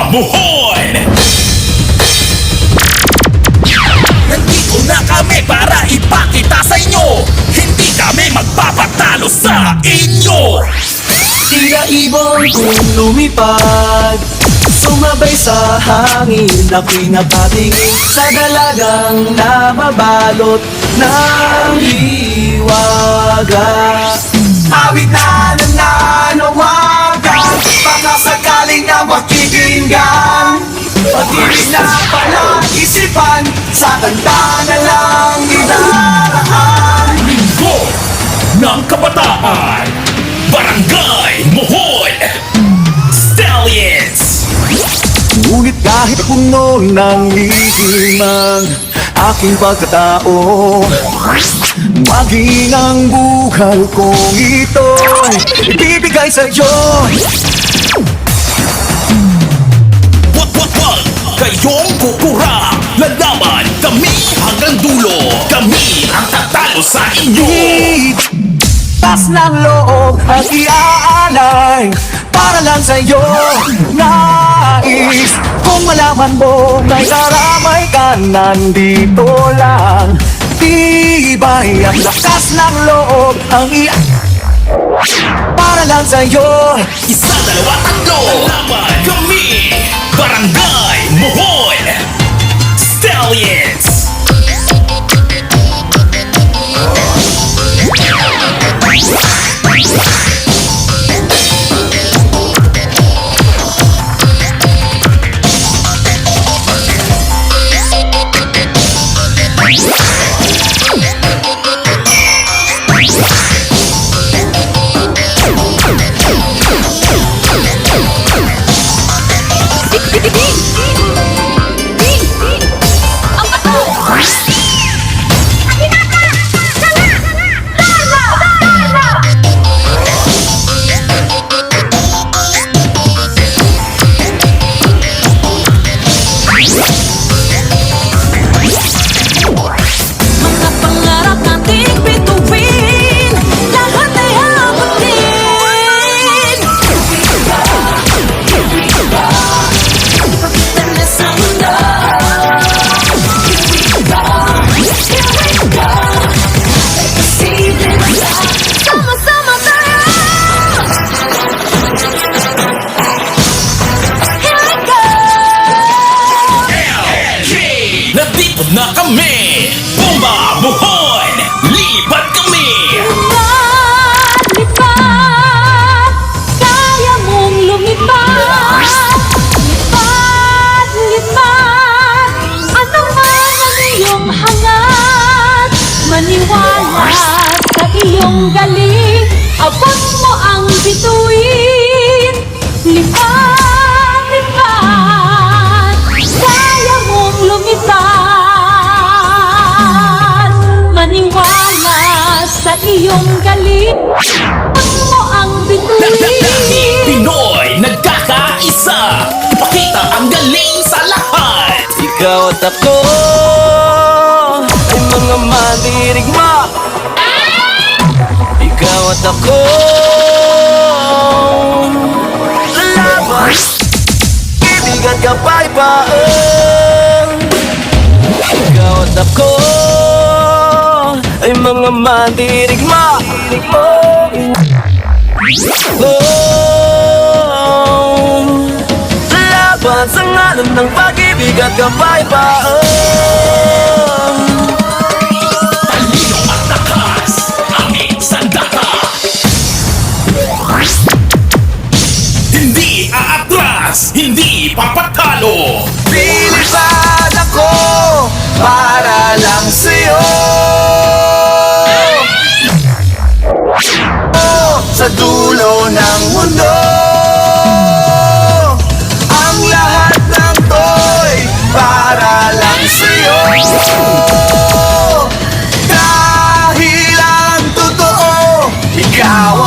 Muhon! Nandito na kami para ipakita sa inyo, hindi kami magpapatalo sa inyo. Tila ibon kung lumipad, sumabay sa hangin, ako'y napatingin sa dalagang nababalot ng hiwaga. Awit na nananawagan, baka sakaling na makikinggan. Pag-ibig na pala isipan, sa kanta na lang inaraan. Linggo ng Kabataan, Barangay Muhon, Stallions. Ngunit kahit puno ng lihim ang aking pagkatao, maging ang buhay kong ito'y ibibigay sa'yo. Wag kayong kukurang, lalaban kami hanggang dulo. Kami ang tatalo sa inyo. Tas ng loob at iaalay para lang sa'yo. Nais kung malaman mo may karamay ka, nandito lang. Tibay at lakas ng loob ang para lang sa'yo. Isa, dalawa, tatlo, lalaban kami, Barangay Muhon, Stallions. Nandito na kami, Bomba Muhon, lipat kami. Lipad, kaya mong lumipad. Lipad, lipad, ano man ang iyong hangat. Maniwala sa iyong galing, abot mo ang bituin. Lipad, lipad, kaya mong lumipad. Maniwala sa iyong galing, abot mo ang bituin. Pinoy nagkakaisa, pakita ang galing sa lahat. Ikaw at ako ay mga mandirigma. Ikaw at ako lalaban, ibig at kapayapaan. Ikaw at ako ay mga mandirigma. Laban sa ngalan ng pag-ibig at kapayapaan. Talino at takas, aming sandata. Hindi aatras, hindi papatalo. Lilipad ako para lang sa'yo. Sa dulo ng mundo, ang lahat ng to'y para lang sa'yo. Dahil ang totoo, ikaw